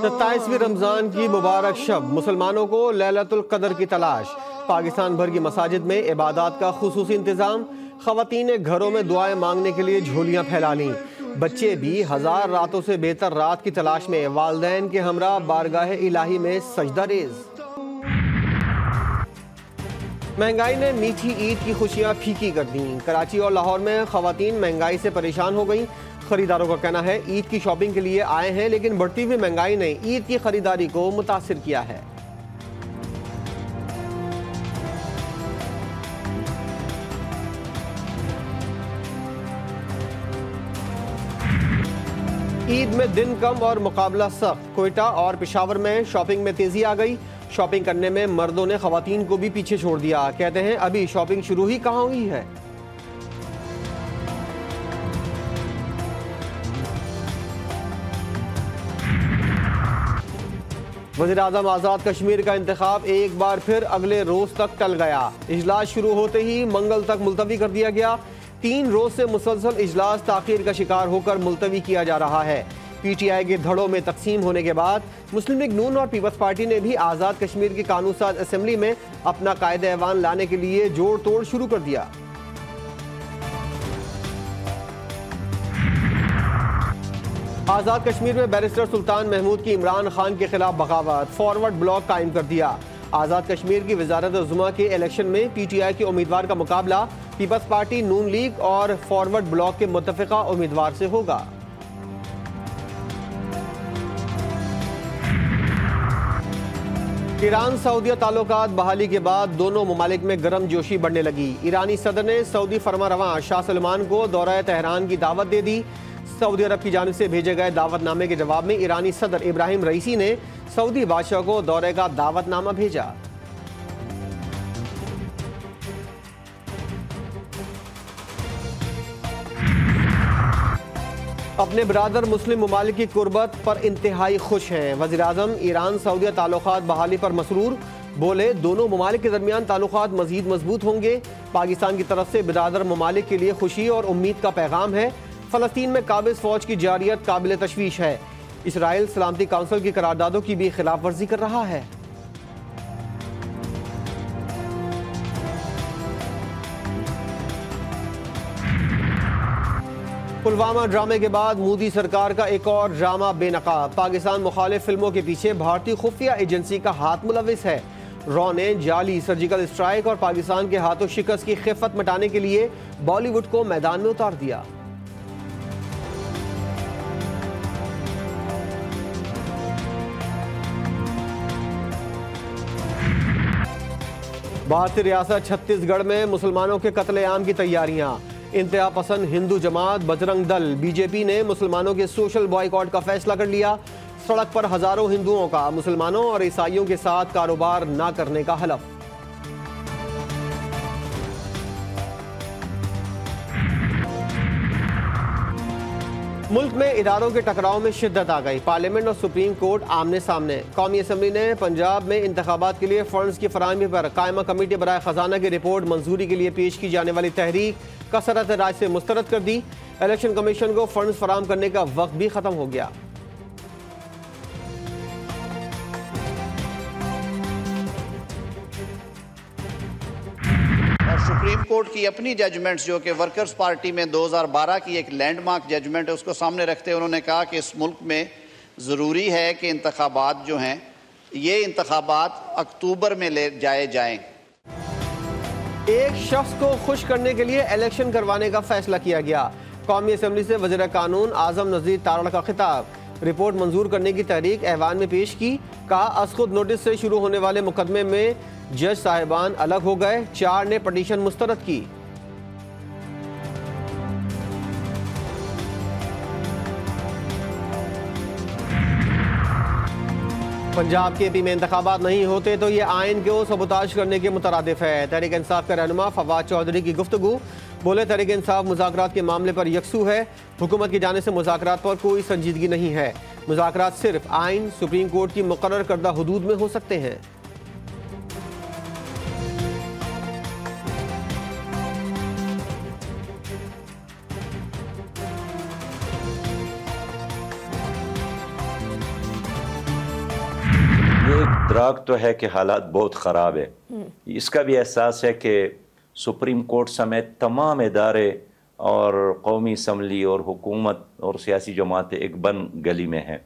27वीं रमजान की मुबारक शब, मुसलमानों को लैलतुल कदर की तलाश। पाकिस्तान भर की मसाजिद में इबादत का खुसूसी इंतजाम। खवातीन ने घरों में दुआएं मांगने के लिए झोलियां फैला लीं। बच्चे भी 1000 रातों से बेहतर रात की तलाश में वालिदैन के हमरा बारगाह इलाही में सजदा रेज। महंगाई ने मीठी ईद की खुशियां फीकी कर दी। कराची और लाहौर में खवातीन महंगाई से परेशान हो गई। खरीदारों का कहना है ईद की शॉपिंग के लिए आए हैं, लेकिन बढ़ती हुई महंगाई ने ईद की खरीदारी को मुतासिर किया है। ईद में दिन कम और मुकाबला सख्त। कोयटा और पेशावर में शॉपिंग में तेजी आ गई। शॉपिंग करने में मर्दों ने खवातीन को भी पीछे छोड़ दिया। कहते हैं अभी शॉपिंग शुरू ही कहाँ हुई है। वज़ीर-ए-आज़म आज़ाद कश्मीर का इंतखाब एक बार फिर अगले रोज तक टल गया। इजलास शुरू होते ही मंगल तक मुलतवी कर दिया गया। 3 रोज से मुसलसल इजलास ताखीर का शिकार होकर मुलतवी किया जा रहा है। PTI के धड़ों में तकसीम होने के बाद मुस्लिम लीग नून और पीपल्स पार्टी ने भी आज़ाद कश्मीर की कानून साज असेंबली में अपना कायदे ऐवान लाने के लिए जोड़ तोड़ शुरू कर दिया। आज़ाद कश्मीर में बैरिस्टर सुल्तान महमूद की इमरान खान के खिलाफ बगावत। फॉरवर्ड ब्लॉक कायम कर दिया। आज़ाद कश्मीर की वज़ारत-ए-ज़ुमा के इलेक्शन में PTI के उम्मीदवार का मुकाबला पीपल्स पार्टी, नून लीग और फॉरवर्ड ब्लॉक के मुत्तफ़िका उम्मीदवार से होगा। ईरान सऊदी ताल्लुकात बहाली के बाद दोनों ममालिक में गर्म जोशी बढ़ने लगी। ईरानी सदर ने सऊदी फरमारवां शाह सलमान को दौरा तेहरान की दावत दे दी। सऊदी अरब की जानिब से भेजे गए दावतनामे के जवाब में ईरानी सदर इब्राहिम रईसी ने सऊदी बादशाह को दौरे का दावतनामा भेजा। अपने बरादर मुस्लिम ममालिक की कुर्बत पर इंतहाई खुश हैं। वज़ीर-ए-आज़म ईरान सऊदी ताल्लुकात बहाली पर मसरूर। बोले दोनों ममालिक के दरमियान ताल्लुकात मजीद मजबूत होंगे। पाकिस्तान की तरफ से बरादर ममालिक के लिए खुशी और उम्मीद का पैगाम है। फ़लस्तीन में काबिज़ फ़ौज की जारियत काबिल तशवीश है। इसराइल सलामती काउंसिल की करारदादों की भी खिलाफ वर्जी कर रहा है। पुलवामा ड्रामे के बाद मोदी सरकार का एक और ड्रामा बेनकाब। पाकिस्तान मुखालिफ फिल्मों के पीछे भारतीय खुफिया एजेंसी का हाथ मुलविस है। रॉ ने जाली सर्जिकल स्ट्राइक और पाकिस्तान के हाथों शिकस्त की खिफत मिटाने के लिए बॉलीवुड को मैदान में उतार दिया। भारतीय रियासत छत्तीसगढ़ में मुसलमानों के कत्लेआम की तैयारियां। इंतहा पसंद हिंदू जमात बजरंग दल BJP ने मुसलमानों के सोशल बॉयकॉट का फैसला कर लिया। सड़क पर हजारों हिंदुओं का मुसलमानों और ईसाइयों के साथ कारोबार न करने का हलफ। मुल्क में इदारों के टकराव में शिद्दत आ गई। पार्लियामेंट और सुप्रीम कोर्ट आमने सामने। कौमी असम्बली ने पंजाब में इंतखाबात के लिए फंड्स की फराहमी पर कायमा कमेटी बराए खजाना की रिपोर्ट मंजूरी के लिए पेश की जाने वाली तहरीक कसरत राय से मुस्तरद कर दी। इलेक्शन कमीशन को फंड्स फराहम करने का वक्त भी खत्म हो गया। सुप्रीम कोर्ट की अपनी जजमेंट्स जो कि वर्कर्स पार्टी में 2012 की एक लैंडमार्क जजमेंट है उसको सामने रखते हुए उन्होंने कहा कि इस मुल्क में ज़रूरी है कि इंतखाबात जो हैं ये इंतखाबात अक्टूबर में ले जाए जाएं। एक शख्स को खुश करने के लिए इलेक्शन करवाने का फैसला किया गया। कौमी असम्बली से वज़ीर कानून आज़म नज़ीर तारड़ का खिताब। रिपोर्ट मंजूर करने की तहरीक ऐवान में पेश की। कहा असखुद नोटिस से शुरू होने वाले मुकदमे में जज साहिबान अलग हो गए। 4 ने पटिशन मुस्तरद की। पंजाब के AP में इंतखाबात नहीं होते तो ये आइन को सबूताज करने के मुतरादिफ है। तहरीक इंसाफ का रहनुमा फवाद चौधरी की गुफ्तगू। बोले तहरीक इंसाफ मुज़ाकरात के मामले पर यकसू है। हुकूमत की जानिब से मुज़ाकरात पर कोई संजीदगी नहीं है। मुज़ाकरात सिर्फ आइन सुप्रीम कोर्ट की मुकर्रर करदा हुदूद में हो सकते हैं। इदराक तो है कि हालात बहुत ख़राब है। इसका भी एहसास है कि सुप्रीम कोर्ट समेत तमाम इदारे और कौमी असम्बली और हुकूमत और सियासी जमातें एक बंद गली में हैं।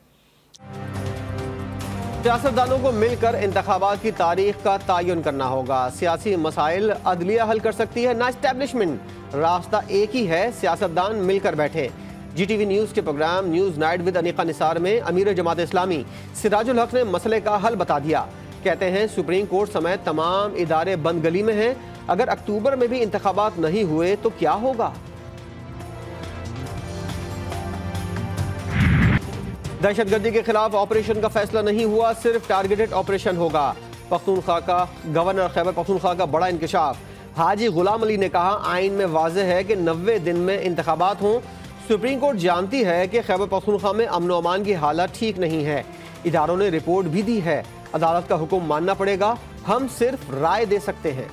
सियासतदानों को मिलकर इंतखाबात की तारीख का तयन करना होगा। सियासी मसाइल अदलिया हल कर सकती है, ना एस्टेब्लिशमेंट। रास्ता एक ही है, सियासतदान मिलकर बैठे। GTV न्यूज़ के programme news night with Anika Nisar में अमीर जमात इस्लामी सिराजुल हक ने मसले का हल बता दिया। कहते हैं सुप्रीम कोर्ट समेत तमाम इदारे बंद गली में हैं। अगर अक्टूबर में भी इंतखाबात नहीं हुए तो क्या होगा? दहशतगर्दी के खिलाफ ऑपरेशन का फैसला नहीं हुआ, सिर्फ टारगेटेड ऑपरेशन होगा। पख्तूनख्वा का गवर्नर खैबर पख्तूनख्वा का बड़ा इंकशाफ। हाजी गुलाम अली ने कहा आइन में वाज़ेह है कि 90 दिन में इंतखाबात हों। सुप्रीम कोर्ट जानती है कि खैबर पख्तूनख्वा में अमन व अमान की हालत ठीक नहीं है। इदारों ने रिपोर्ट भी दी है। अदालत का हुक्म मानना पड़ेगा, हम सिर्फ राय दे सकते हैं।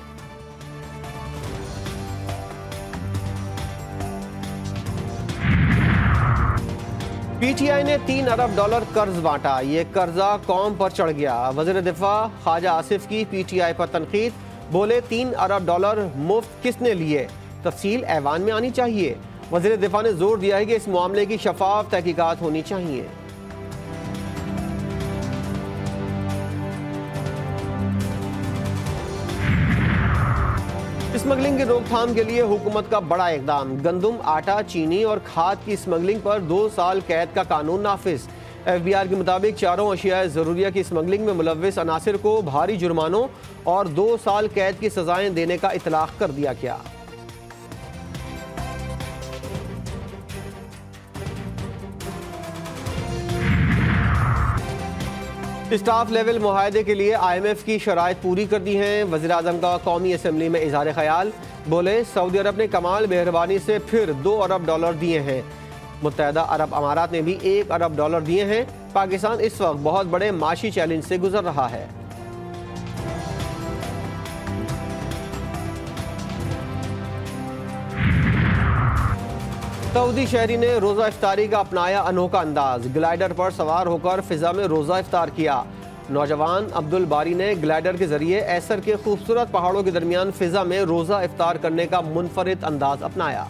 PTI ने $3 अरब कर्ज बांटा। ये कर्जा कौम पर चढ़ गया। वज़ीर दिफा ख्वाजा आसिफ की PTI पर तनकीद। बोले $3 अरब मुफ्त किसने लिए, तफसील ऐवान में आनी चाहिए। वज़ीर दिफा ने जोर दिया है कि इस मामले की शफाफ तहकीकात होनी चाहिए। स्मगलिंग की रोकथाम के लिए हुकूमत का बड़ा इकदाम। गंदम, आटा, चीनी और खाद की स्मगलिंग पर 2 साल कैद का कानून नाफिज। FBR के मुताबिक चारों अशिया ज़रूरिया की स्मगलिंग में मुलव्विस अनासिर को भारी जुर्मानों और 2 साल कैद की सजाएं देने का इतलाक कर दिया गया। स्टाफ लेवल मुआहदे के लिए IMF की शराइत पूरी कर दी हैं। वज़ीर आज़म का कौमी असम्बली में इज़हार ख्याल। बोले सऊदी अरब ने कमाल मेहरबानी से फिर $2 अरब दिए हैं। मुत्तहदा अरब अमारात ने भी $1 अरब दिए हैं। पाकिस्तान इस वक्त बहुत बड़े माशी चैलेंज से गुजर रहा है। सऊदी शहरी ने रोज़ा इफ्तारी का अपनाया अनोखा अंदाज। ग्लाइडर पर सवार होकर फिजा में रोज़ा इफ्तार किया। नौजवान अब्दुल बारी ने ग्लाइडर के जरिए ऐसर के खूबसूरत पहाड़ों के दरमियान फिजा में रोज़ा इफ्तार करने का मुनफरिद अंदाज अपनाया।